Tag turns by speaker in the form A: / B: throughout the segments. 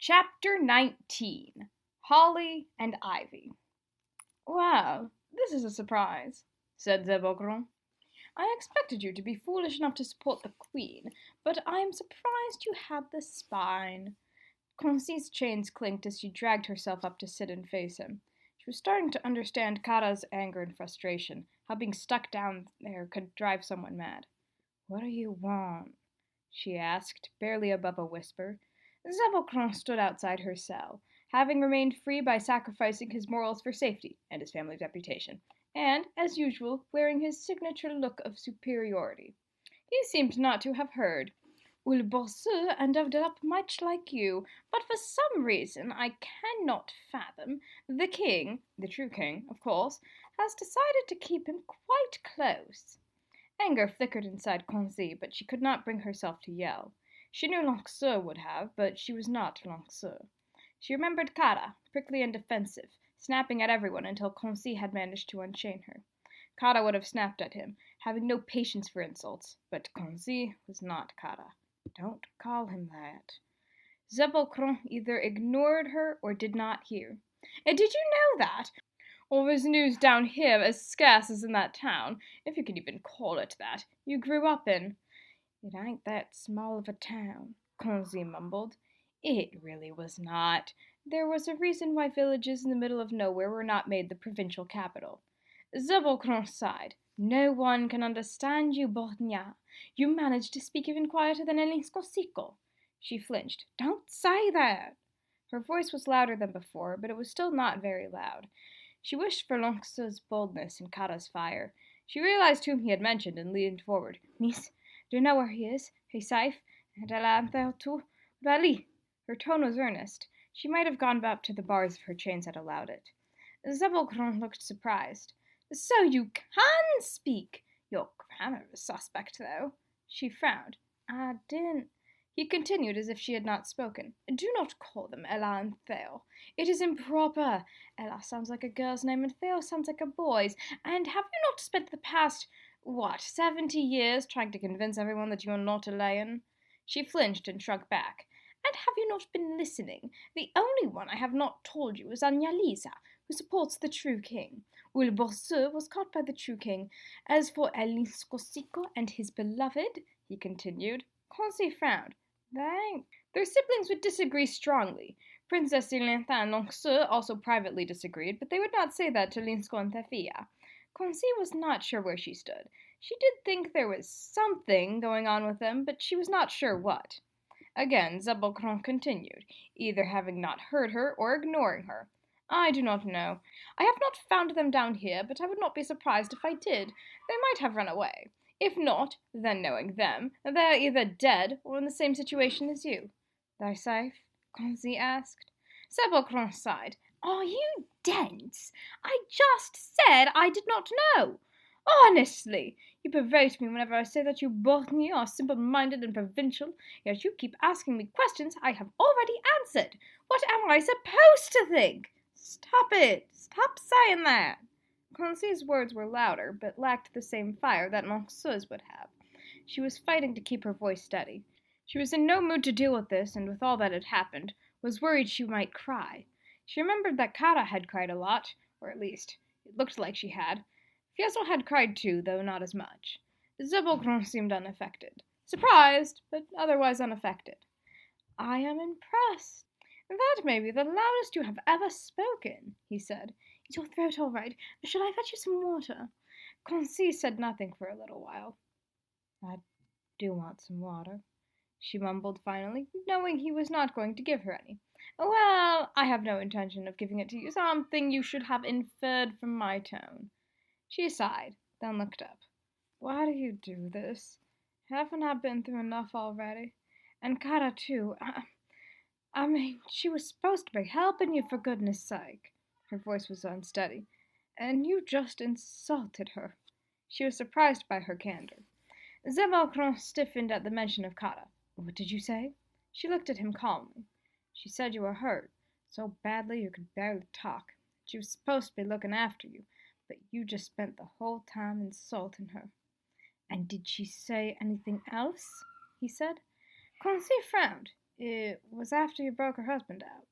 A: Chapter 19 Holly and Ivy. "Well, this is a surprise," said Zebbocron. "I expected you to be foolish enough to support the Queen, but I am surprised you had the spine." Concy's chains clinked as she dragged herself up to sit and face him. She was starting to understand Cara's anger and frustration, how being stuck down there could drive someone mad. "What do you want?" she asked, barely above a whisper. Zebbocron stood outside her cell, having remained free by sacrificing his morals for safety and his family's reputation, and, as usual, wearing his signature look of superiority. He seemed not to have heard. "Well, Bosseux ended up much like you, but for some reason I cannot fathom, the king, the true king, of course, has decided to keep him quite close." Anger flickered inside Concy, but she could not bring herself to yell. She knew Lanczú would have, but she was not Lanczú. She remembered Cara, prickly and defensive, snapping at everyone until Concy had managed to unchain her. Cara would have snapped at him, having no patience for insults, but Concy was not Cara. Don't call him that. Zebbocron either ignored her or did not hear. "And did you know that? All this news down here as scarce as in that town, if you can even call it that, you grew up in." "It ain't that small of a town," Concy mumbled. It really was not. There was a reason why villages in the middle of nowhere were not made the provincial capital. Zebbocron sighed. "No one can understand you, Bohnia. You manage to speak even quieter than Elinsco." She flinched. "Don't say that." Her voice was louder than before, but it was still not very loud. She wished for Lanczú's boldness and Cara's fire. She realized whom he had mentioned and leaned forward. "Miss, do you know where he is? He's safe? And Elanthe too? Really?" Her tone was earnest. She might have gone up to the bars if her chains had allowed it. Zebbocron looked surprised. "So you can speak! Your grammar is suspect, though." She frowned. "I didn't—" He continued as if she had not spoken. "Do not call them Ella and Theo. It is improper. Ella sounds like a girl's name and Theo sounds like a boy's. And have you not spent the past, 70 years trying to convince everyone that you are not a lion?" She flinched and shrunk back. "And have you not been listening? The only one I have not told you is Jarissa, who supports the true king. Will Bosseux was caught by the true king. As for Elinsco and his beloved," he continued. Concy frowned. Their siblings would disagree strongly. Princess Silenda and Lanczú also privately disagreed, but they would not say that to Elinsco and Thefia. Concy was not sure where she stood. She did think there was something going on with them, but she was not sure what. Again Zebbocron continued, either having not heard her or ignoring her. "I do not know. I have not found them down here, but I would not be surprised if I did. They might have run away. If not, then knowing them, they are either dead or in the same situation as you." "They're safe?" Concy asked. Zebbocron sighed. "Are you dense? I just said I did not know. Honestly, you berate me whenever I say that you Bohnia are simple-minded and provincial, yet you keep asking me questions I have already answered. What am I supposed to think?" "Stop it! Stop saying that!" Concy's words were louder, but lacked the same fire that Lanczú's would have. She was fighting to keep her voice steady. She was in no mood to deal with this, and with all that had happened, was worried she might cry. She remembered that Cara had cried a lot, or at least, it looked like she had. Fiesel had cried too, though not as much. Zebbocron seemed unaffected. Surprised, but otherwise unaffected. "I am impressed. That may be the loudest you have ever spoken," he said. "Is your throat all right? Shall I fetch you some water?" Concy said nothing for a little while. "I do want some water," she mumbled finally, knowing he was not going to give her any. "Well, I have no intention of giving it to you. Something you should have inferred from my tone." She sighed, then looked up. "Why do you do this? Haven't I been through enough already? And Cara, too. I mean, she was supposed to be helping you, for goodness sake." Her voice was unsteady. "And you just insulted her." She was surprised by her candor. Zebbocron stiffened at the mention of Cara. "What did you say?" She looked at him calmly. "She said you were hurt, so badly you could barely talk. She was supposed to be looking after you, but you just spent the whole time insulting her." "And did she say anything else?" he said. Concy frowned. It was after you broke her husband out.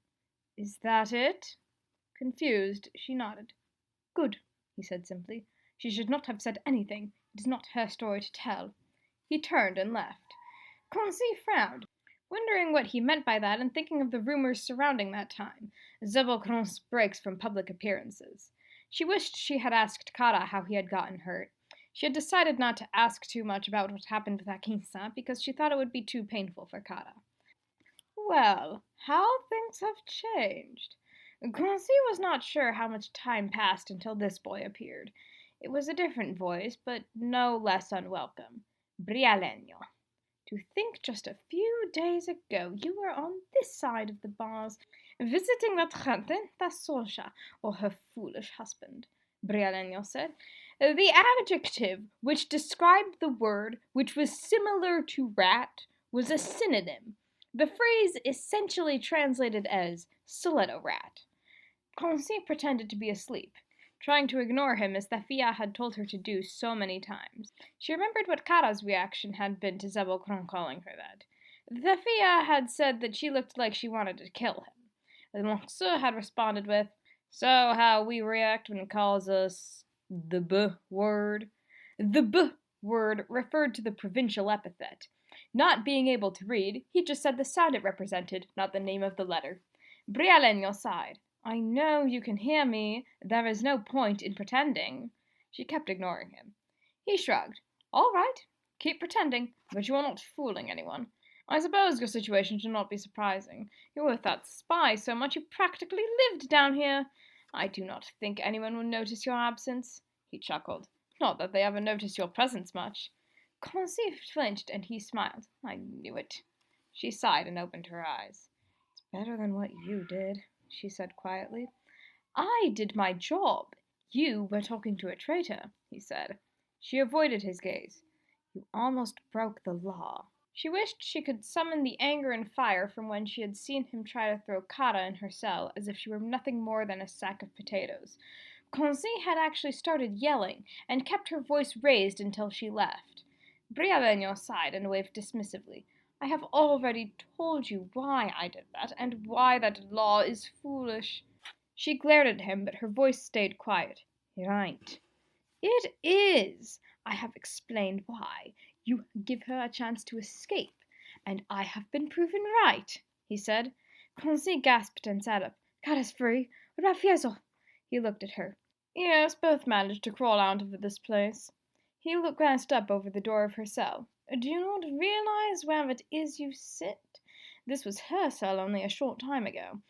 A: Is that it? Confused, she nodded. Good, he said simply. She should not have said anything. It is not her story to tell. He turned and left. Concy frowned, wondering what he meant by that and thinking of the rumors surrounding that time, Zebbocron's breaks from public appearances. She wished she had asked Cara how he had gotten hurt. She had decided not to ask too much about what happened with Akinsa because she thought it would be too painful for Cara. Well, how things have changed. Concy was not sure how much time passed until this boy appeared. It was a different voice, but no less unwelcome. Brialeño. To think just a few days ago you were on this side of the bars, visiting that Tratenta Soja, or her foolish husband, Brialeño said. The adjective which described the word, which was similar to rat, was a synonym. The phrase essentially translated as Soledo rat. Concy pretended to be asleep, trying to ignore him as Thafia had told her to do so many times. She remembered what Cara's reaction had been to Zebbocron calling her that. Thafia had said that she looked like she wanted to kill him. Lanczú had responded with, So how we react when he calls us the B word. The B word referred to the provincial epithet. Not being able to read, he just said the sound it represented, not the name of the letter. Brialeño sighed. I know you can hear me. There is no point in pretending. She kept ignoring him. He shrugged. All right, keep pretending, but you are not fooling anyone. I suppose your situation should not be surprising. You were with that spy so much you practically lived down here. I do not think anyone will notice your absence. He chuckled. Not that they ever notice your presence much. Concy flinched, and he smiled. I knew it. She sighed and opened her eyes. It's better than what you did, she said quietly. I did my job. You were talking to a traitor, he said. She avoided his gaze. You almost broke the law. She wished she could summon the anger and fire from when she had seen him try to throw Cara in her cell as if she were nothing more than a sack of potatoes. Concy had actually started yelling and kept her voice raised until she left. Brialeño sighed and waved dismissively. I have already told you why I did that, and why that law is foolish. She glared at him, but her voice stayed quiet. Right. It is. I have explained why. You give her a chance to escape, and I have been proven right, he said. Concy gasped and sat up. Cara's free. What about Fiesole? He looked at her. Yes, both managed to crawl out of this place. He glanced up over the door of her cell. Do you not realize where it is you sit? This was her cell only a short time ago.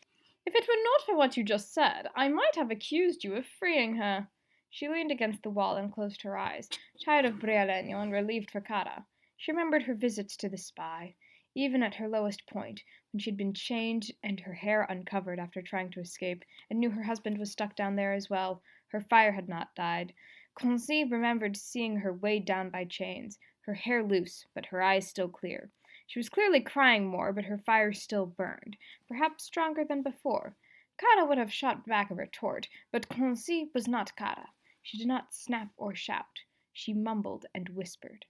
A: If it were not for what you just said, I might have accused you of freeing her. She leaned against the wall and closed her eyes, tired of Brialeño and relieved for Cara. She remembered her visits to the spy, even at her lowest point, when she had been chained and her hair uncovered after trying to escape, and knew her husband was stuck down there as well. Her fire had not died. Concy remembered seeing her weighed down by chains, her hair loose, but her eyes still clear. She was clearly crying more, but her fire still burned, perhaps stronger than before. Cara would have shot back a retort, but Concy was not Cara. She did not snap or shout. She mumbled and whispered.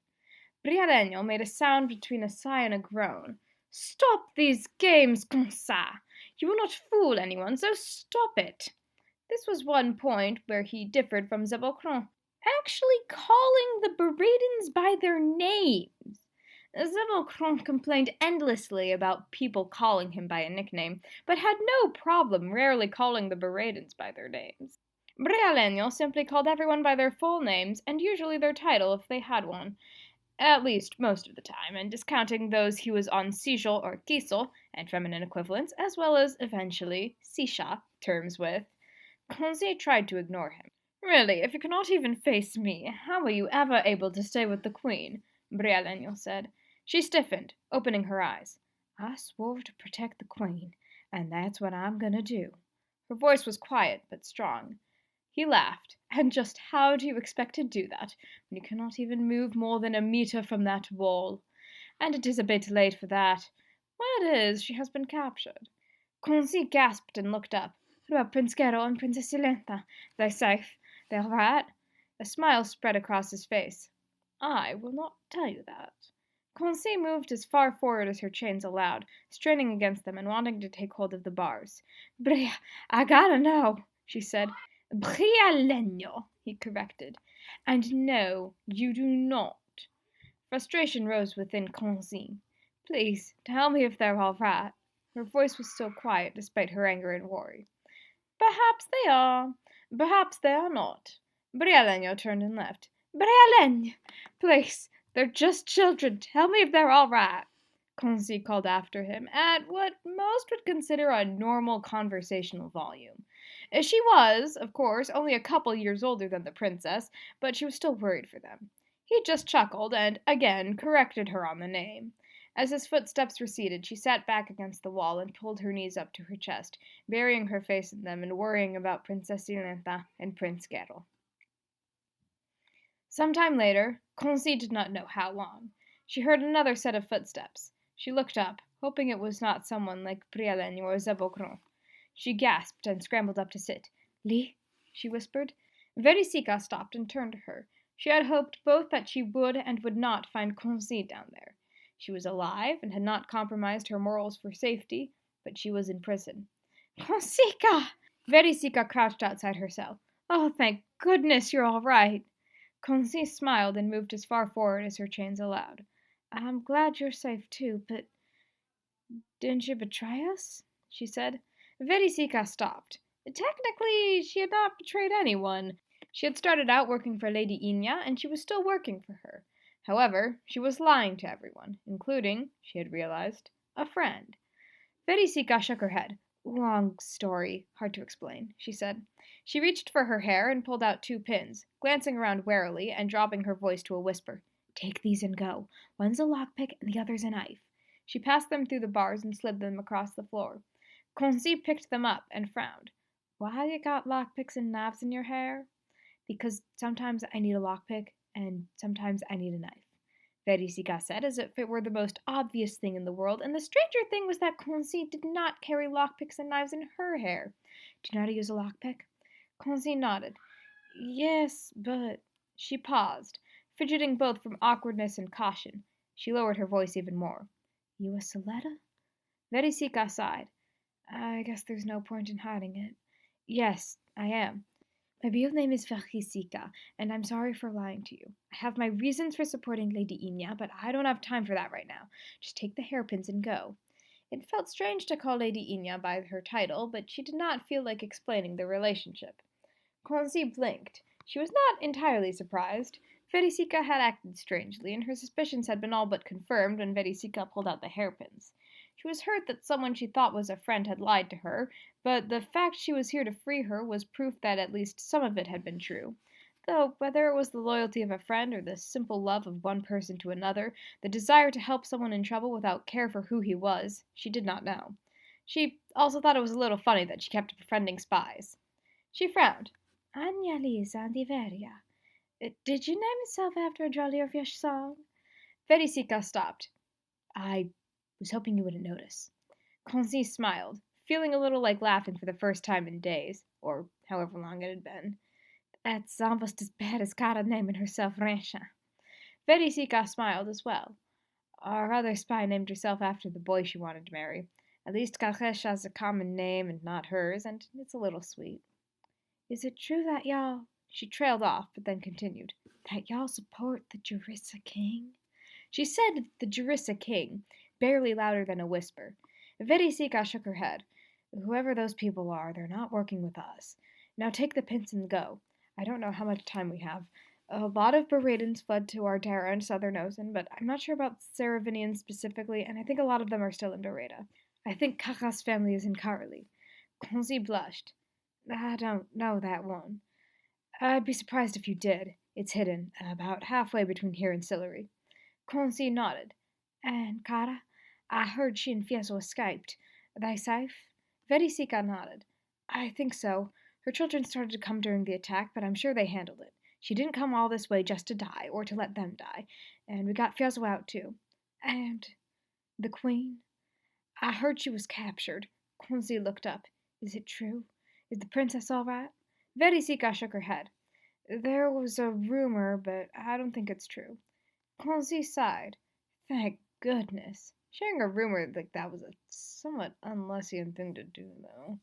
A: Brialeño made a sound between a sigh and a groan. Stop these games, Consa! You will not fool anyone, so stop it! This was one point where he differed from Zebbocron. Actually calling the Beradins by their names. Zebbocron complained endlessly about people calling him by a nickname, but had no problem rarely calling the Beradins by their names. Brialeño simply called everyone by their full names, and usually their title if they had one, at least most of the time, and discounting those he was on Sijol or Kisol, and feminine equivalents, as well as, eventually, Sisha, terms with. Concy tried to ignore him. Really, if you cannot even face me, how were you ever able to stay with the Queen? Brialeño said. She stiffened, opening her eyes. I swore to protect the Queen, and that's what I'm gonna do. Her voice was quiet, but strong. He laughed. And just how do you expect to do that, when you cannot even move more than a meter from that wall? And it is a bit late for that. Well, it is. She has been captured. Concy gasped and looked up. What about Prince Gero and Princess Silenda? They're safe. They're all right. A smile spread across his face. I will not tell you that. Concy moved as far forward as her chains allowed, straining against them and wanting to take hold of the bars. Bria, I gotta know, she said. Brialeño, he corrected. And no, you do not. Frustration rose within Concy. Please, tell me if they're all right. Her voice was still quiet despite her anger and worry. Perhaps they are. Perhaps they are not. Brialeño turned and left. Brialeño! Please, they're just children. Tell me if they're all right. Concy called after him at what most would consider a normal conversational volume. She was, of course, only a couple years older than the princess, but she was still worried for them. He just chuckled and, again, corrected her on the name. As his footsteps receded, she sat back against the wall and pulled her knees up to her chest, burying her face in them and worrying about Princess Silenda and Prince Gero. Some time later, Concy did not know how long, she heard another set of footsteps. She looked up, hoping it was not someone like Brialeño or Zebbocron. She gasped and scrambled up to sit. Li, she whispered. Vericica stopped and turned to her. She had hoped both that she would and would not find Concy down there. She was alive and had not compromised her morals for safety, but she was in prison. Consica! Vericica crouched outside her cell. Oh, thank goodness you're all right. Concy smiled and moved as far forward as her chains allowed. I'm glad you're safe too, but didn't you betray us? She said. Vericica stopped. Technically, she had not betrayed anyone. She had started out working for Lady Quinia, and she was still working for her. However, she was lying to everyone, including, she had realized, a friend. Vericica shook her head. Long story, hard to explain, she said. She reached for her hair and pulled out 2 pins, glancing around warily and dropping her voice to a whisper. Take these and go. One's a lockpick and the other's a knife. She passed them through the bars and slid them across the floor. Concy picked them up and frowned. Why you got lockpicks and knives in your hair? Because sometimes I need a lockpick and sometimes I need a knife. Vericica said, as if it were the most obvious thing in the world, and the stranger thing was that Concy did not carry lockpicks and knives in her hair. Do you know how to use a lockpick? Concy nodded. Yes, but... She paused, fidgeting both from awkwardness and caution. She lowered her voice even more. You a Soledo? Vericica sighed. I guess there's no point in hiding it. Yes, I am. My real name is Vericica, and I'm sorry for lying to you. I have my reasons for supporting Lady Quinia, but I don't have time for that right now. Just take the hairpins and go. It felt strange to call Lady Quinia by her title, but she did not feel like explaining the relationship. Concy blinked. She was not entirely surprised. Vericica had acted strangely, and her suspicions had been all but confirmed when Vericica pulled out the hairpins. She was hurt that someone she thought was a friend had lied to her, but the fact she was here to free her was proof that at least some of it had been true. Though, whether it was the loyalty of a friend or the simple love of one person to another, the desire to help someone in trouble without care for who he was, she did not know. She also thought it was a little funny that she kept befriending spies. She frowned. Anya Lisa and Iveria. Did you name yourself after a Jolly or Fish song? Vericica stopped. I was hoping you wouldn't notice. Concy smiled, feeling a little like laughing for the first time in days, or however long it had been. That's almost as bad as Cara naming herself Resha. Vericica smiled as well. Our other spy named herself after the boy she wanted to marry. At least Resha's a common name and not hers, and it's a little sweet. Is it true that y'all... She trailed off, but then continued. That y'all support the Jarissa King? She said the Jarissa King, barely louder than a whisper. Vericica shook her head. Whoever those people are, they're not working with us. Now take the pins and go. I don't know how much time we have. A lot of Beradans fled to our Terra and Southern Ocean, but I'm not sure about Saravinians specifically, and I think a lot of them are still in Bereda. I think Kaka's family is in Karali. Concy blushed. I don't know that one. I'd be surprised if you did. It's hidden, about halfway between here and Sillery. Concy nodded. And Cara? I heard she and Fieso escaped. Are they safe? Vericica nodded. I think so. Her children started to come during the attack, but I'm sure they handled it. She didn't come all this way just to die, or to let them die. And we got Fieso out, too. And the Queen? I heard she was captured. Concy looked up. Is it true? Is the princess all right? Vericica shook her head. There was a rumor, but I don't think it's true. Concy sighed. Thank goodness. Sharing a rumor like that was a somewhat unlucian thing to do, though.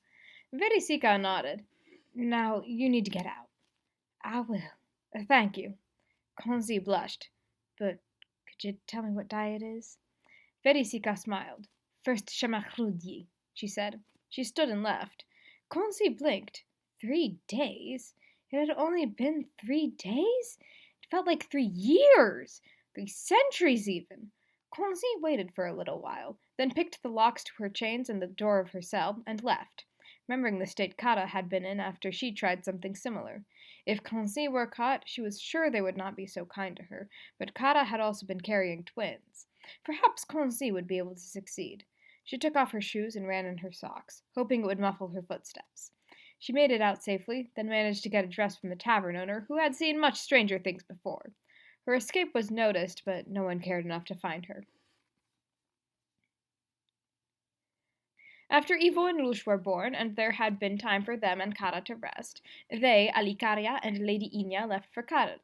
A: Vericica nodded. Now, you need to get out. I will. Thank you. Konzi blushed. But could you tell me what day it is? Vericica smiled. First Shamakhrudi, she said. She stood and left. Konzi blinked. 3 days? It had only been 3 days? It felt like 3 years! 3 centuries, even! Konzi waited for a little while, then picked the locks to her chains and the door of her cell, and left, remembering the state Cara had been in after she tried something similar. If Konzi were caught, she was sure they would not be so kind to her, but Cara had also been carrying twins. Perhaps Konzi would be able to succeed. She took off her shoes and ran in her socks, hoping it would muffle her footsteps. She made it out safely, then managed to get a dress from the tavern owner, who had seen much stranger things before. Her escape was noticed, but no one cared enough to find her. After Ivo and Lush were born, and there had been time for them and Cara to rest, they, Alicaria and Lady Quinia, left for Cara.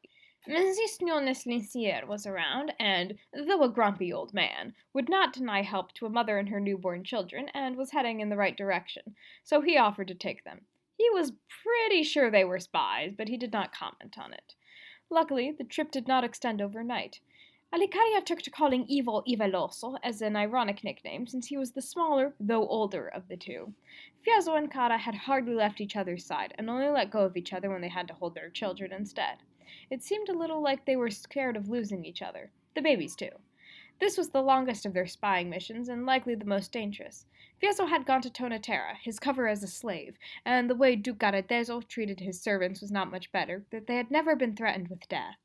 A: Mrs. Lincier was around, and, though a grumpy old man, would not deny help to a mother and her newborn children, and was heading in the right direction, so he offered to take them. He was pretty sure they were spies, but he did not comment on it. Luckily, the trip did not extend overnight. Alicaria took to calling Ivo Iveloso as an ironic nickname, since he was the smaller, though older, of the two. Fiesole and Cara had hardly left each other's side, and only let go of each other when they had to hold their children instead. It seemed a little like they were scared of losing each other. The babies, too. This was the longest of their spying missions, and likely the most dangerous. Fiesole had gone to Tonatera, his cover as a slave, and the way Duke Garadezo treated his servants was not much better, that they had never been threatened with death.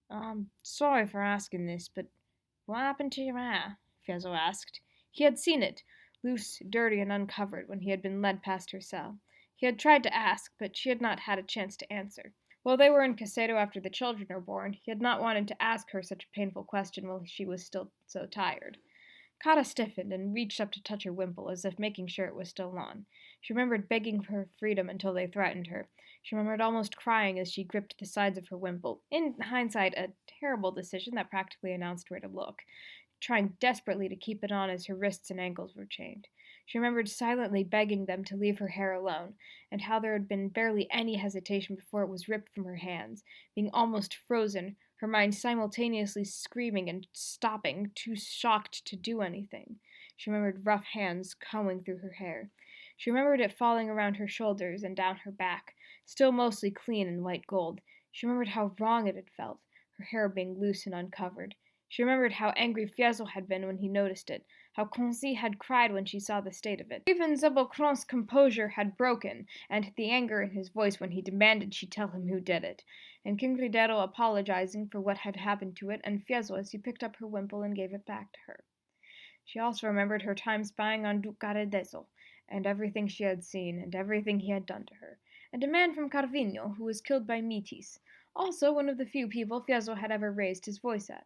A: I'm sorry for asking this, but what happened to your eye? Fiesole asked. He had seen it, loose, dirty, and uncovered, when he had been led past her cell. He had tried to ask, but she had not had a chance to answer. While they were in Casedo after the children were born, he had not wanted to ask her such a painful question while she was still so tired. Cara stiffened and reached up to touch her wimple, as if making sure it was still on. She remembered begging for her freedom until they threatened her. She remembered almost crying as she gripped the sides of her wimple, in hindsight a terrible decision that practically announced where to look, trying desperately to keep it on as her wrists and ankles were chained. She remembered silently begging them to leave her hair alone, and how there had been barely any hesitation before it was ripped from her hands, being almost frozen, her mind simultaneously screaming and stopping, too shocked to do anything. She remembered rough hands combing through her hair. She remembered it falling around her shoulders and down her back, still mostly clean and white gold. She remembered how wrong it had felt, her hair being loose and uncovered. She remembered how angry Fiesole had been when he noticed it, how Konzi had cried when she saw the state of it. Even Zebbocron's composure had broken, and the anger in his voice when he demanded she tell him who did it, and King Ridero apologizing for what had happened to it, and Fiesole as he picked up her wimple and gave it back to her. She also remembered her time spying on Duke Garadezo, and everything she had seen, and everything he had done to her, and a man from Carvigno who was killed by Metis, also one of the few people Fiesole had ever raised his voice at.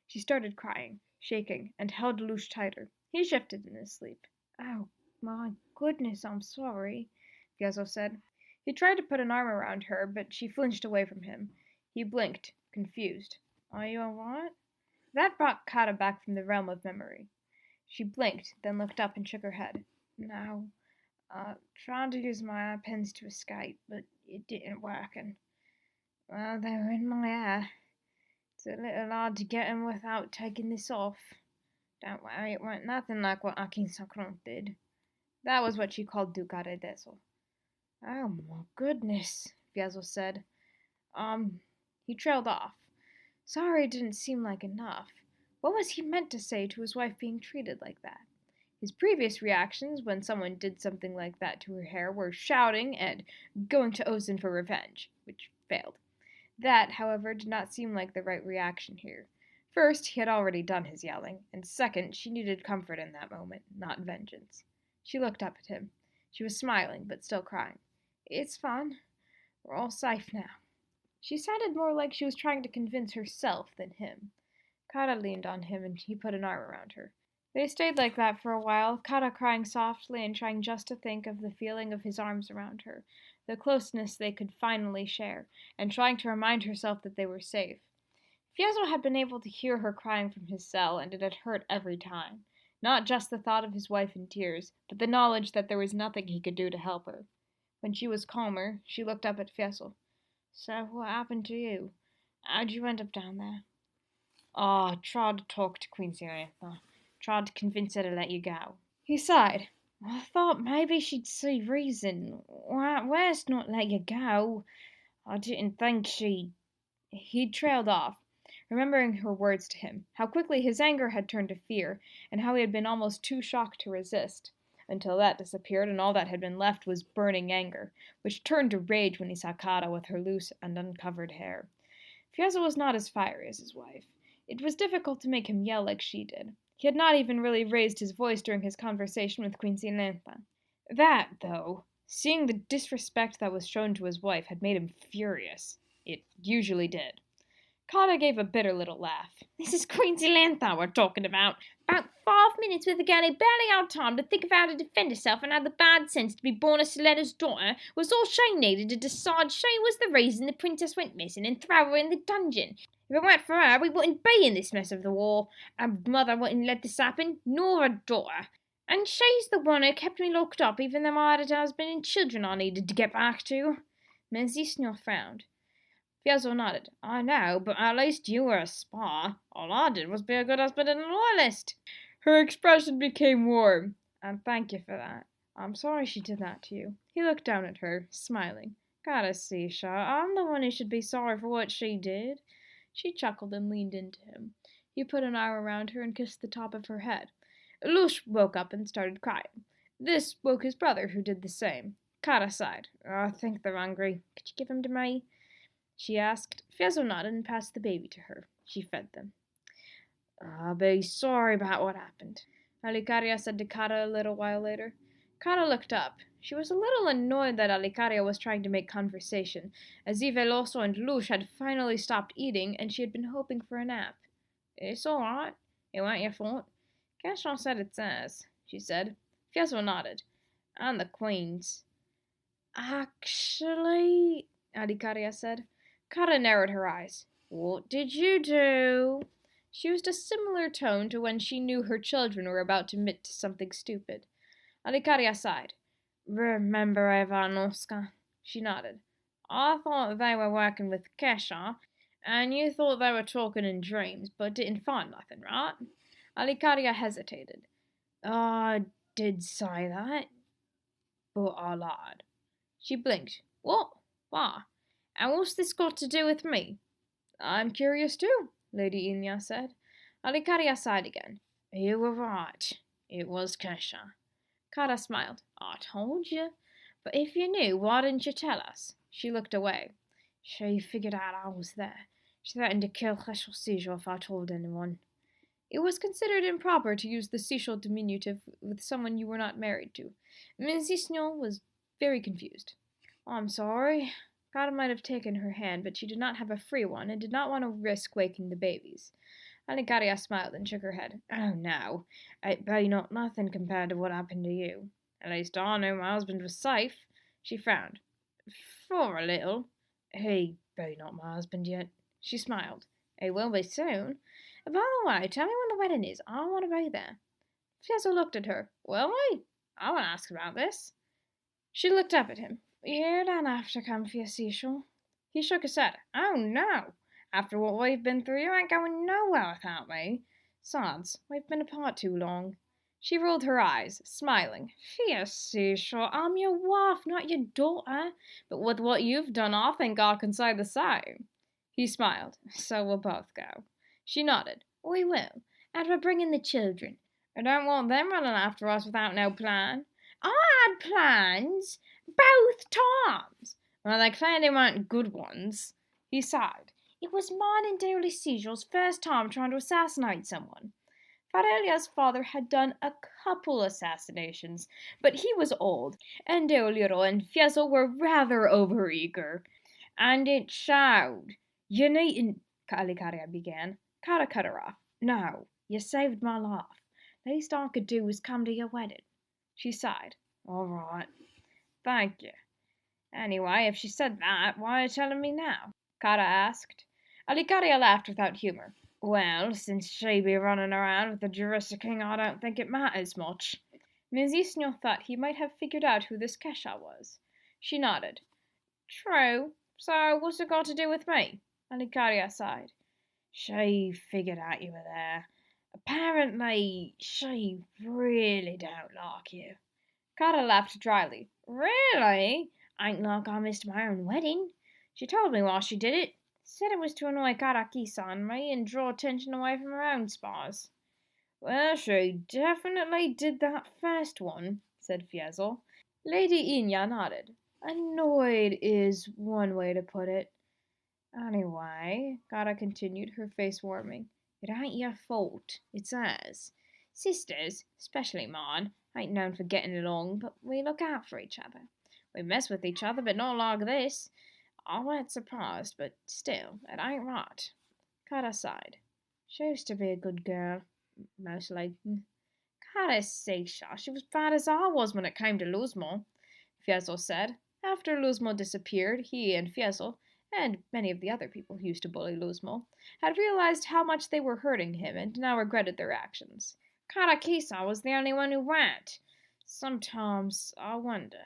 A: She started crying, shaking, and held Lush tighter. He shifted in his sleep. Oh, my goodness, I'm sorry, Fiesole said. He tried to put an arm around her, but she flinched away from him. He blinked, confused. Are you all right? That brought Cara back from the realm of memory. She blinked, then looked up and shook her head. No, I tried to use my eye pins to escape, but it didn't work, and, well, they were in my eye. It's a little hard to get 'em without taking this off. Don't worry, it weren't nothing like what King Sacron did. That was what she called Duke Garadezo. Oh, my goodness, Fiesole said. He trailed off. Sorry it didn't seem like enough. What was he meant to say to his wife being treated like that? His previous reactions when someone did something like that to her hair were shouting and going to Ozen for revenge, which failed. That, however, did not seem like the right reaction here. First, he had already done his yelling, and second, she needed comfort in that moment, not vengeance. She looked up at him. She was smiling, but still crying. It's fine. We're all safe now. She sounded more like she was trying to convince herself than him. Cara leaned on him, and he put an arm around her. They stayed like that for a while, Cara crying softly and trying just to think of the feeling of his arms around her, the closeness they could finally share, and trying to remind herself that they were safe. Fiesole had been able to hear her crying from his cell, and it had hurt every time. Not just the thought of his wife in tears, but the knowledge that there was nothing he could do to help her. When she was calmer, she looked up at Fiesole. So, what happened to you? How'd you end up down there? Oh, I tried to talk to Queen Silenda. Tried to convince her to let you go. He sighed. I thought maybe she'd see reason. Where's not let you go? I didn't think she'd... He trailed off, remembering her words to him, how quickly his anger had turned to fear, and how he had been almost too shocked to resist, until that disappeared and all that had been left was burning anger, which turned to rage when he saw Cara with her loose and uncovered hair. Fiesole was not as fiery as his wife. It was difficult to make him yell like she did. He had not even really raised his voice during his conversation with Queen Silenda. That, though, seeing the disrespect that was shown to his wife, had made him furious. It usually did. Cara gave a bitter little laugh. This is Queen Silenda we're talking about. About 5 minutes with a girl who barely had time to think of how to defend herself and had the bad sense to be born a Soledo's daughter was all she needed to decide she was the reason the princess went missing and throw her in the dungeon. If it weren't for her, we wouldn't be in this mess of the war. Her mother wouldn't let this happen, nor her daughter. And she's the one who kept me locked up even though I had a husband and children I needed to get back to. Menzisnor frowned. Fiesole nodded. I know, but at least you were a spy. All I did was be a good husband and a loyalist. Her expression became warm. And thank you for that. I'm sorry she did that to you. He looked down at her, smiling. Gotta see, Shaw. I'm the one who should be sorry for what she did. She chuckled and leaned into him. He put an arm around her and kissed the top of her head. Lush woke up and started crying. This woke his brother, who did the same. Cara sighed. I think they're hungry. Could you give him to me? She asked. Fiesole nodded and passed the baby to her. She fed them. I'll be sorry about what happened, Alicaria said to Cara a little while later. Cara looked up. She was a little annoyed that Alicaria was trying to make conversation, as if Veloso and Lush had finally stopped eating and she had been hoping for a nap. It's all right. It weren't your fault. Cashon said it's ours, she said. Fiesole nodded. And the Queen's. Actually, Alicaria said. Cara narrowed her eyes. What did you do? She used a similar tone to when she knew her children were about to admit to something stupid. Alicaria sighed. Remember Ivanoska? She nodded. I thought they were working with Kesha, and you thought they were talking in dreams, but didn't find nothing, right? Alicaria hesitated. I did say that, but I lied. She blinked. What? Why? And what's this got to do with me? I'm curious too, Lady Quinia said. Alicaria sighed again. You were right. It was Kesha. Cara smiled. I told you. But if you knew, why didn't you tell us? She looked away. She figured out I was there. She threatened to kill Seashore if I told anyone. It was considered improper to use the Seashore diminutive with someone you were not married to. Mrs. Snow was very confused. I'm sorry. Cara might have taken her hand, but she did not have a free one and did not want to risk waking the babies. Alicaria smiled and shook her head. Oh, no. It be not nothing compared to what happened to you. At least I knew my husband was safe. She frowned. For a little. He be not my husband yet. She smiled. He will be soon. By the way, tell me when the wedding is. I want to be there. Fiesole looked at her. Will we? I want to ask about this. She looked up at him. You don't have to come for your Seashore. He shook his head. Oh, no. After what we've been through, you ain't going nowhere without me. Besides, we've been apart too long. She rolled her eyes, smiling. Fierce Seashore, I'm your wife, not your daughter. But with what you've done, I think I can say the same. He smiled. So we'll both go. She nodded. We will. And we're bringing the children. I don't want them running after us without no plan. I had plans. Both times. Well, they clearly weren't good ones. He sighed. It was mine and dearly Seijour's first time trying to assassinate someone. Farelia's father had done a couple assassinations, but he was old, and Deoliro and Fiesole were rather overeager. And it showed. You needn't, Alicaria began. Cara cut her off. No, you saved my life. Least I could do was come to your wedding. She sighed. All right. Thank you. Anyway, if she said that, why are you telling me now? Cara asked. Alicaria laughed without humour. Well, since she be running around with the Jarissa King, I don't think it matters much. Mizisnio thought he might have figured out who this Kesha was. She nodded. True. So what's it got to do with me? Alicaria sighed. She figured out you were there. Apparently, she really don't like you. Cara laughed dryly. Really? Ain't like I missed my own wedding. She told me why she did it. Said it was to annoy Karakisa and me and draw attention away from her own spas. Well, she definitely did that first one, said Fiezel. Lady Inya nodded. Annoyed is one way to put it. Anyway, Cara continued, her face warming, it ain't your fault, it's ours. Sisters, especially mine, ain't known for getting along, but we look out for each other. We mess with each other, but not like this. I weren't surprised, but still, it ain't right. Cara sighed. She used to be a good girl, mostly. Jarissa, she was bad as I was when it came to Luzmo, Fiezel said. After Luzmo disappeared, he and Fiezel, and many of the other people who used to bully Luzmo, had realized how much they were hurting him and now regretted their actions. Karakisa was the only one who went. Sometimes I wonder.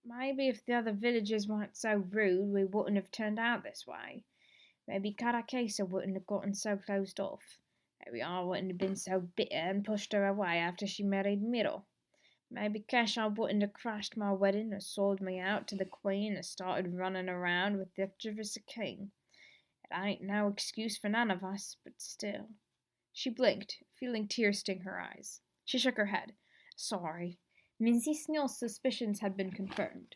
A: Maybe if the other villagers weren't so rude, we wouldn't have turned out this way. Maybe Karakesa wouldn't have gotten so closed off. Maybe I wouldn't have been so bitter and pushed her away after she married Miro. Maybe Kesha wouldn't have crashed my wedding or sold me out to the Queen and started running around with the Jarissa King. It ain't no excuse for none of us, but still. She blinked, feeling tears sting her eyes. She shook her head. Sorry. Minzisnil's suspicions had been confirmed.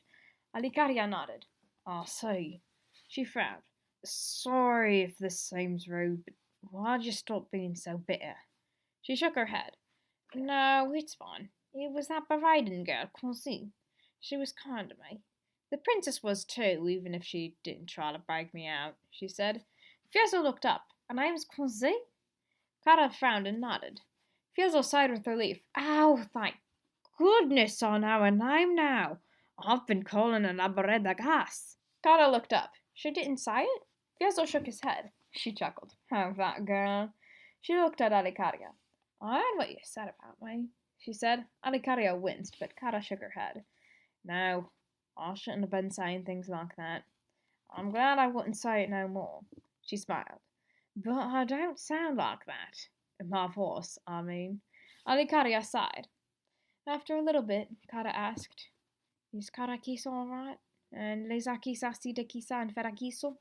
A: Alicaria nodded. I see. She frowned. Sorry if this seems rude, but why'd you stop being so bitter? She shook her head. No, it's fine. It was that Bavarian girl, Concy. She was kind to me. The princess was too, even if she didn't try to break me out, she said. Fiezel looked up. Her name's Concy? Cara frowned and nodded. Fiezel sighed with relief. Oh, thank goodness I know her name now. I've been calling her La Beretta Gas. Cara looked up. She didn't say it? Fiezel shook his head. She chuckled. Oh, that girl. She looked at Alicaria. I heard what you said about me, she said. Alicaria winced, but Cara shook her head. No, I shouldn't have been saying things like that. I'm glad I wouldn't say it no more. She smiled. But I don't sound like that. My voice, I mean. Alicaria sighed. After a little bit, Cara asked, Is Karakisa all right? And Lezakisa, Sidekisa, and Ferakiso?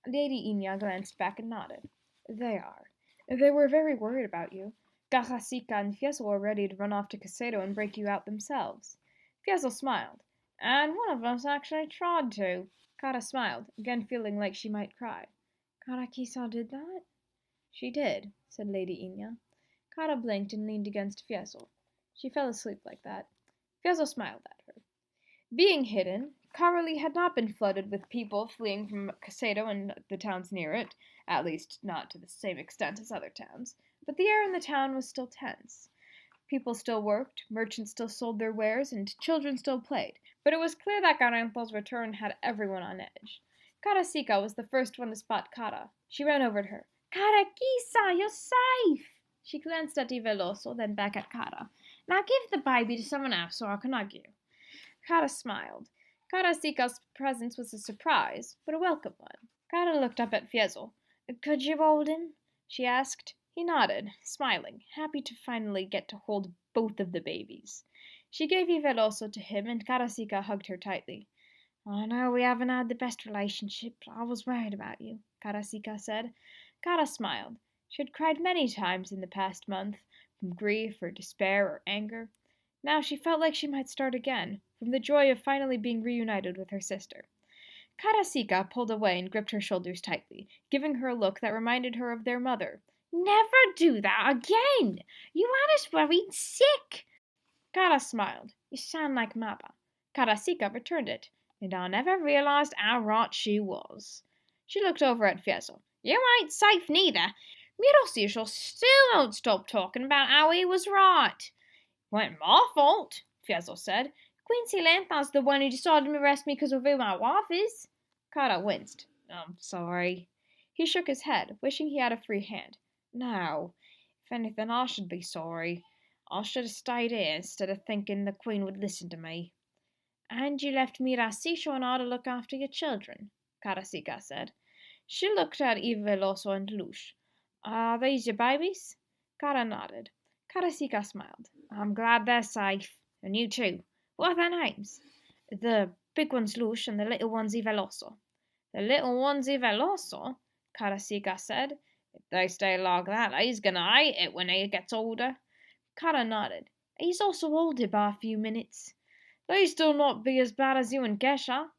A: Lady Inya glanced back and nodded. They are. They were very worried about you. Jarissa and Fiezel were ready to run off to Casedo and break you out themselves. Fiezel smiled. And one of us actually tried to. Cara smiled, again feeling like she might cry. Karakisa did that? She did, said Lady Inya. Cara blinked and leaned against Fiezel. She fell asleep like that. Fiezel smiled at her. Being hidden, Karali had not been flooded with people fleeing from Casedo and the towns near it, at least not to the same extent as other towns, but the air in the town was still tense. People still worked, merchants still sold their wares, and children still played, but it was clear that Garanthal's return had everyone on edge. Karasika was the first one to spot Cara. She ran over to her. Karakisa, you're safe! She glanced at Iveloso, then back at Cara. Now give the baby to someone else so I can hug you. Cara smiled. Karasika's presence was a surprise, but a welcome one. Cara looked up at Fiezel. Could you hold him? She asked. He nodded, smiling, happy to finally get to hold both of the babies. She gave Iveloso to him, and Karasika hugged her tightly. I know we haven't had the best relationship, but I was worried about you, Karasika said. Cara smiled. She had cried many times in the past month, from grief or despair or anger. Now she felt like she might start again, from the joy of finally being reunited with her sister. Karasika pulled away and gripped her shoulders tightly, giving her a look that reminded her of their mother. Never do that again! You had us worried sick! Cara smiled. You sound like Mappa. Karasika returned it, and I never realized how right she was. She looked over at Fiezel. You ain't safe neither. Mirosisho still won't stop talking about how he was right. Wasn't my fault, Fiezel said. Queen Silenda's the one who decided to arrest me because of who my wife is. Cara winced. I'm sorry. He shook his head, wishing he had a free hand. "No. If anything, I should be sorry. I should have stayed here instead of thinking the Queen would listen to me." "And you left me Jarisse and I to look after your children," Vericica said. She looked at Veloso and Lush. "Are these your babies?" Cara nodded. Vericica smiled. "I'm glad they're safe. And you too. What are their names?" "The big one's Lush and the little one's Veloso." "The little one's Veloso?" Vericica said. "If they stay like that, he's gonna hate it when he gets older." Cara nodded. "He's also older by a few minutes." "They still not be as bad as you and Gesha."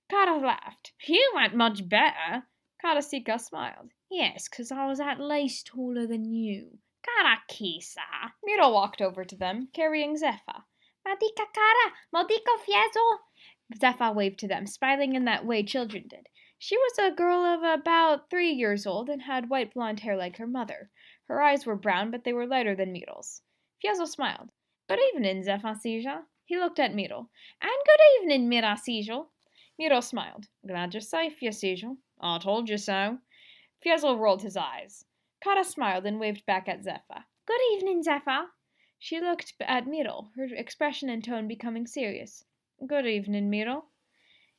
A: Cara laughed. "You weren't much better." Vericica smiled. "Yes, 'cause I was at least taller than you." "Carakisa." Miro walked over to them, carrying Zepha. "Maldika Cara, maldiko fiezo." Zepha waved to them, smiling in that way children did. She was a girl of about 3 years old and had white blonde hair like her mother. Her eyes were brown, but they were lighter than Miro's. Fiezo smiled. "Good evening, Zepha Sija." He looked at Miro. "And good evening, Mira Sijo." Miro smiled. "Glad you're safe, Yasijo. I told you so." Fiezo rolled his eyes. Cara smiled and waved back at Zepha. "Good evening, Zepha." She looked at Miro, her expression and tone becoming serious. "Good evening, Miro."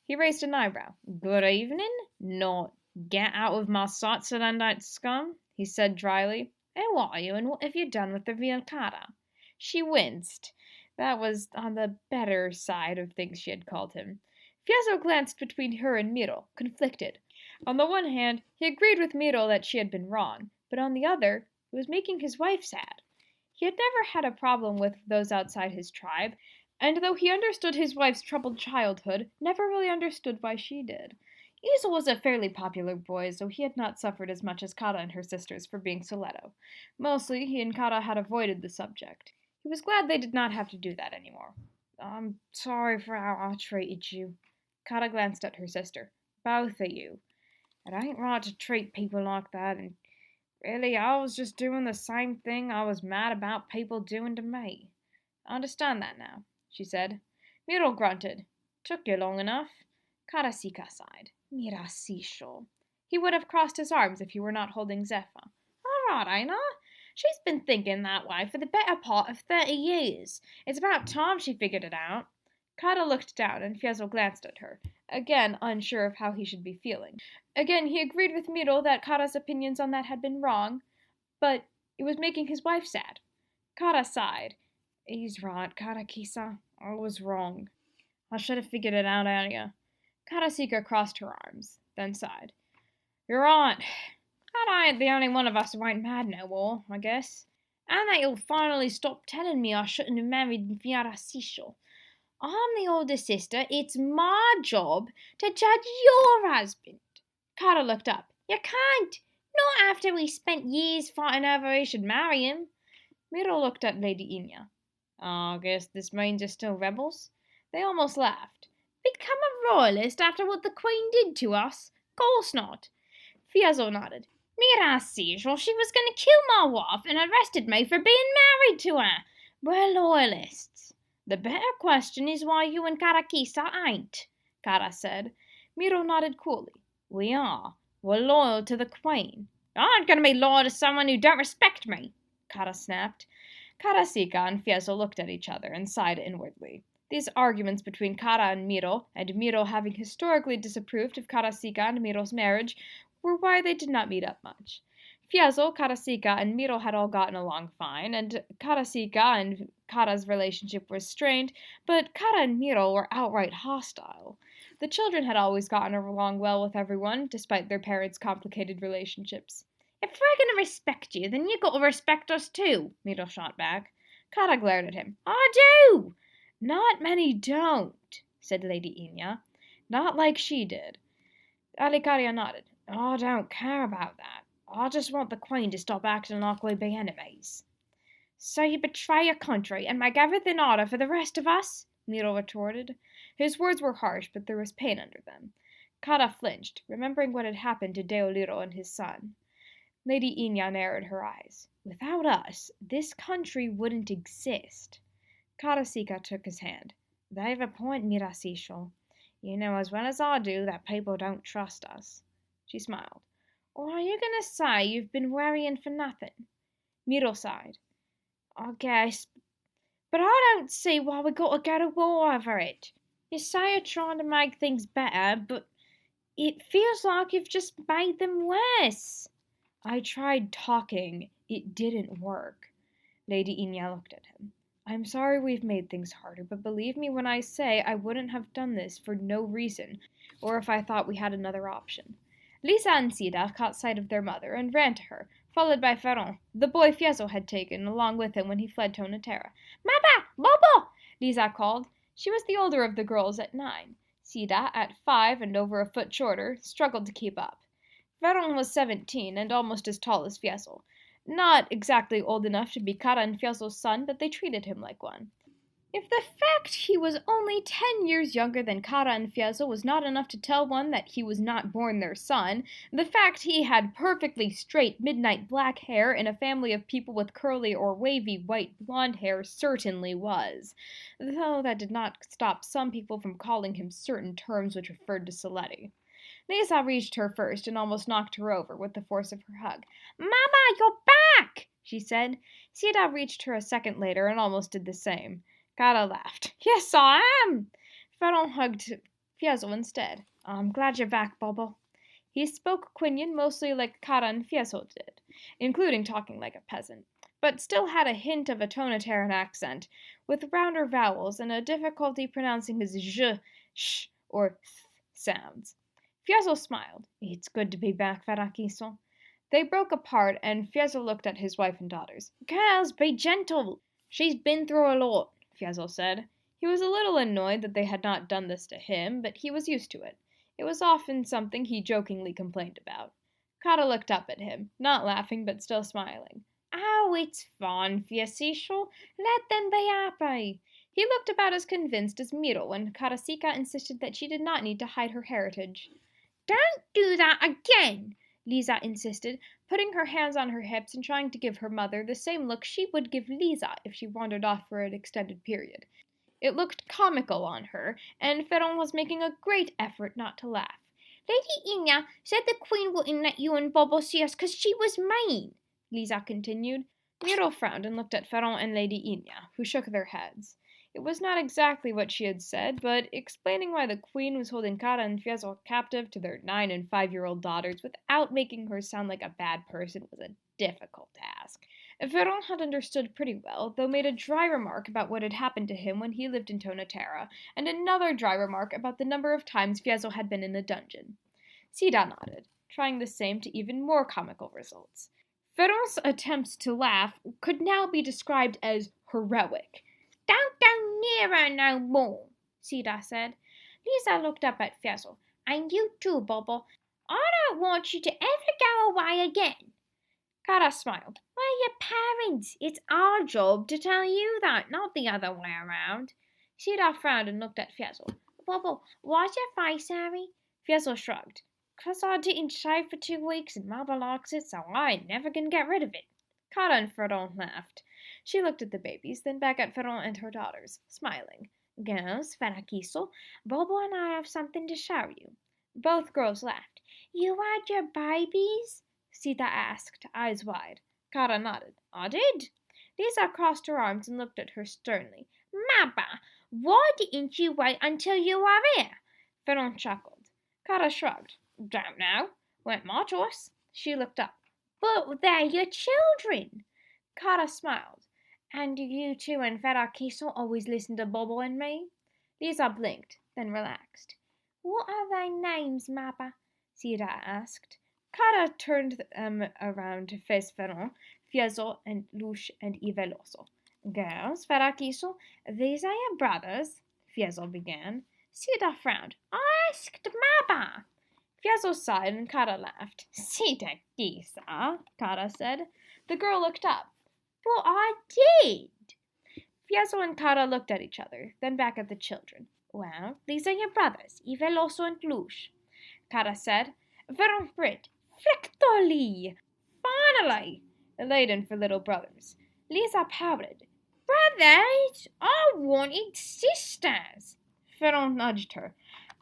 A: He raised an eyebrow. "Good evening? Not get out of my sight, Silendite scum," he said dryly. "Who are you, and what have you done with the real Cara?" She winced. That was on the better side of things she had called him. Fiezo glanced between her and Miro, conflicted. On the one hand, he agreed with Miro that she had been wrong, but on the other, it was making his wife sad. He had never had a problem with those outside his tribe, and though he understood his wife's troubled childhood, never really understood why she did. Izo was a fairly popular boy, so he had not suffered as much as Cara and her sisters for being Soledo. Mostly, he and Cara had avoided the subject. He was glad they did not have to do that anymore. "I'm sorry for how I treated you." Cara glanced at her sister. "Both of you. It ain't right to treat people like that, and really, I was just doing the same thing I was mad about people doing to me." "I understand that now," she said. Miro grunted. "Took you long enough." Vericica sighed. "Mirasisho." He would have crossed his arms if he were not holding Zepha. "All right, ain't I? She's been thinking that way for the better part of 30 years. It's about time she figured it out." Cara looked down, and Fiezo glanced at her, again unsure of how he should be feeling. Again he agreed with Miro that Cara's opinions on that had been wrong, but it was making his wife sad. Cara sighed. "He's right, Karakisa. I was wrong. I should have figured it out earlier." Vericica crossed her arms, then sighed. "You're right. And I ain't the only one of us who ain't mad no more, I guess. And that you'll finally stop telling me I shouldn't have married Vericica. I'm the older sister. It's my job to judge your husband." Cara looked up. "You can't. Not after we spent years fighting over who should marry him." Miro looked at Lady Quinia. "I guess this means you're still rebels?" They almost laughed. "Become a royalist after what the Queen did to us? Course not." Fiezo nodded. "Mirasisho, she was going to kill my wife and arrested me for being married to her. We're loyalists." "The better question is why you and Karakisa ain't," Cara said. Miro nodded coolly. "We are. We're loyal to the Queen." "I ain't going to be loyal to someone who don't respect me," Cara snapped. Vericica and Fiezo looked at each other and sighed inwardly. These arguments between Cara and Miro having historically disapproved of Vericica and Miro's marriage, were why they did not meet up much. Fiezo, Vericica, and Miro had all gotten along fine, and Vericica and Cara's relationship was strained, but Cara and Miro were outright hostile. The children had always gotten along well with everyone, despite their parents' complicated relationships. "If we're going to respect you, then you got to respect us too," Miro shot back. Cara glared at him. "I do!" "Not many don't," said Lady Quinia. "Not like she did." Alicaria nodded. "I don't care about that. I just want the Queen to stop acting like we be enemies." "So you betray your country and make everything harder for the rest of us?" Miro retorted. His words were harsh, but there was pain under them. Cara flinched, remembering what had happened to Deoliro and his son. Lady Quinia narrowed her eyes. "Without us, this country wouldn't exist." Vericica took his hand. "They've a point, Mirasisho. You know as well as I do that people don't trust us." She smiled. Or are you going to say you've been worrying for nothing? Miro sighed. I guess. But I don't see why we got to go to war over it. You say you're trying to make things better, but it feels like you've just made them worse. I tried talking. It didn't work. Lady Quinia looked at him. I'm sorry we've made things harder, but believe me when I say I wouldn't have done this for no reason, or if I thought we had another option. Lisa and Sida caught sight of their mother and ran to her, followed by Ferron, the boy Fiesole had taken along with him when he fled to Terra. Mama! Bobo! Lisa called. She was the older of the girls at 9. Sida, at 5 and over a foot shorter, struggled to keep up. Ferron was 17 and almost as tall as Fiesole. Not exactly old enough to be Cara and Fiesole's son, but they treated him like one. If the fact he was only 10 years younger than Cara and Fiesole was not enough to tell one that he was not born their son, the fact he had perfectly straight midnight black hair in a family of people with curly or wavy white blonde hair certainly was, though that did not stop some people from calling him certain terms which referred to Soledo. Lisa reached her first and almost knocked her over with the force of her hug. Mama, you're back, she said. Sida reached her a second later and almost did the same. Cara laughed. Yes, I am. Ferron hugged Fiesole instead. I'm glad you're back, Bobo. He spoke Quinian mostly like Cara and Fiesole did, including talking like a peasant, but still had a hint of a Tonitaran accent, with rounder vowels and a difficulty pronouncing his zh, sh, or th sounds. Fiesole smiled. It's good to be back, Vericica. They broke apart, and Fiesole looked at his wife and daughters. Girls, be gentle. She's been through a lot, Fiesole said. He was a little annoyed that they had not done this to him, but he was used to it. It was often something he jokingly complained about. Cara looked up at him, not laughing but still smiling. Oh, it's fun, Fiesole. Let them be happy. He looked about as convinced as Miro when Vericica insisted that she did not need to hide her heritage. Don't do that again, Lisa insisted, putting her hands on her hips and trying to give her mother the same look she would give Lisa if she wandered off for an extended period. It looked comical on her, and Ferron was making a great effort not to laugh. Lady Quinia said the Queen wouldn't let you and Bobo see us 'cause she was mean, Lisa continued. Miro frowned and looked at Ferron and Lady Quinia, who shook their heads. It was not exactly what she had said, but explaining why the Queen was holding Cara and Fiesole captive to their 9- and 5-year-old daughters without making her sound like a bad person was a difficult task. Ferron had understood pretty well, though made a dry remark about what had happened to him when he lived in Terra, and another dry remark about the number of times Fiesole had been in a dungeon. Sida nodded, trying the same to even more comical results. Ferron's attempts to laugh could now be described as heroic. Don't go near her no more, Sida said. Lisa looked up at Fiesole. And you too, Bobo. I don't want you to ever go away again. Cara smiled. We're your parents. It's our job to tell you that, not the other way around. Sida frowned and looked at Fiesole. Bobo, why's your face hairy? Fiesole shrugged. 'Cause I didn't shave for 2 weeks and Mama likes it, so I ain't never gonna get rid of it. Cara and Ferron laughed. She looked at the babies, then back at Ferron and her daughters, smiling. Girls, Vericica, Bobo and I have something to show you. Both girls laughed. You had your babies? Sida asked, eyes wide. Cara nodded. I did. Lisa crossed her arms and looked at her sternly. Mama, why didn't you wait until you were here? Ferron chuckled. Cara shrugged. Don't know. Weren't my choice. She looked up. But they're your children. Cara smiled. And do you two and Vericica always listen to Bobo and me? Lisa blinked, then relaxed. What are their names, Mappa? Sida asked. Cara turned them around to face Ferron, Fiesole, and Lush and Iveloso. Girls, Vericica, these are your brothers, Fiesole began. Sida frowned. I asked Mappa. Fiesole sighed and Cara laughed. Sida Gisa, Cara said. The girl looked up. But I did. Fiesole and Cara looked at each other, then back at the children. Well, these are your brothers, Iveloso and Lush, Cara said. Ferron grinned. Victorly! Finally! Elated for little brothers. Lisa pouted. Brothers! I wanted sisters. Ferron nudged her.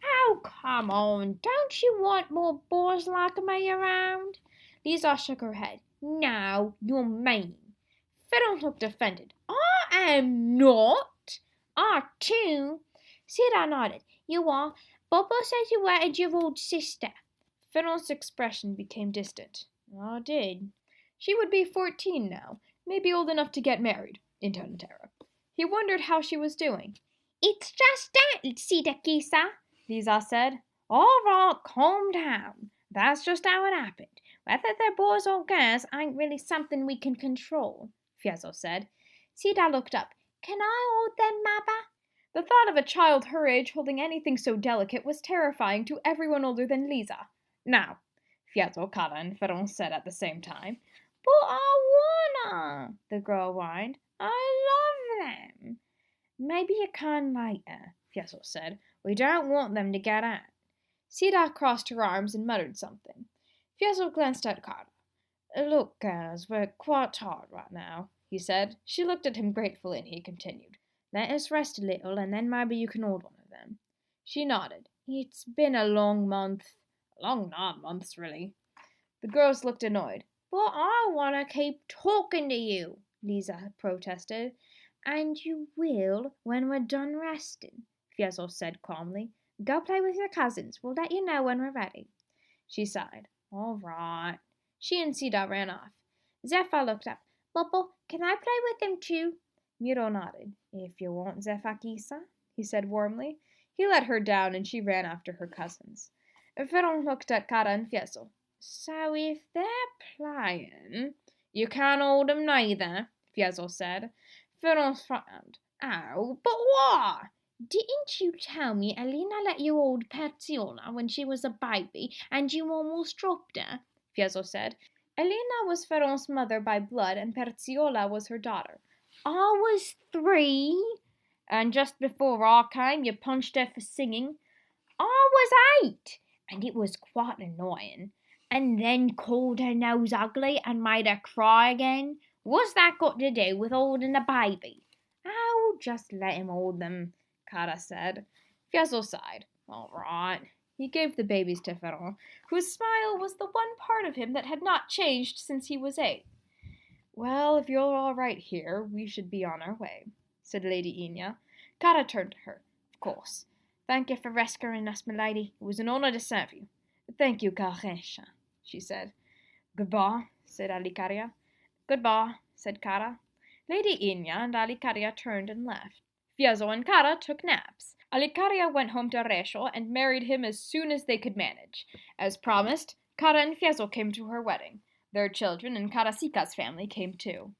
B: Oh, come on, don't you want more boys like me around? Lisa shook her head. No, you're mean. Fiddle looked offended. I am not. I, too. Sita nodded. You are. Bobo says you wanted your old sister.
A: Fiddle's expression became distant. I did. She would be 14 now, maybe old enough to get married, intoned Tara. He wondered how she was doing.
B: It's just that, Sita Kisa,
A: Lisa said.
B: All right, calm down. That's just how it happened. Whether they're boys or girls ain't really something we can control, Fiezo said. Sita looked up. Can I hold them, Mother?
A: The thought of a child her age holding anything so delicate was terrifying to everyone older than Lisa. Now, Fiezo, Cara, and Ferron said at the same time.
B: But I wanna, the girl whined. I love them.
A: Maybe you can later, Fiezo said. We don't want them to get out. Sita crossed her arms and muttered something. Fiezo glanced at Cara. Look, girls, we're quite tired right now, he said. She looked at him gratefully, and he continued. Let us rest a little, and then maybe you can hold one of them. She nodded. It's been a long month. A long 9 months, really. The girls looked annoyed.
B: But I want to keep talking to you, Lisa protested.
A: And you will when we're done resting, Fiezo said calmly. Go play with your cousins. We'll let you know when we're ready. She sighed. All right. She and Sita ran off. Zephyr looked up.
B: Bobo, can I play with them too?
A: Miro nodded. If you want, Zephakisa, he said warmly. He let her down, and she ran after her cousins. Ferron looked at Cara and Fiezo. So if they're playing, you can't hold them neither, Fiezo said. Ferron frowned. Oh, but why?
B: Didn't you tell me Elena let you hold Perziola when she was a baby, and you almost dropped her?
A: Fiezo said. Elena was Ferron's mother by blood, and Perziola was her daughter.
B: I was 3.
A: And just before I came, you punched her for singing.
B: I was 8, and it was quite annoying. And then called her nose ugly and made her cry again. What's that got to do with holding a baby?
A: Oh, just let him hold them, Cara said. Fiezo sighed. All right. He gave the babies to Ferron, whose smile was the one part of him that had not changed since he was 8. Well, if you're all right here, we should be on our way, said Lady Quinia. Cara turned to her. Of course. Thank you for rescuing us, my lady. It was an honor to serve you. Thank you, Jarissa, she said. Goodbye, said Alicaria. Goodbye, said Cara. Lady Quinia and Alicaria turned and left. Fiezo and Cara took naps. Alicaria went home to Resho and married him as soon as they could manage. As promised, Cara and Fiezo came to her wedding. Their children and Karasika's family came too.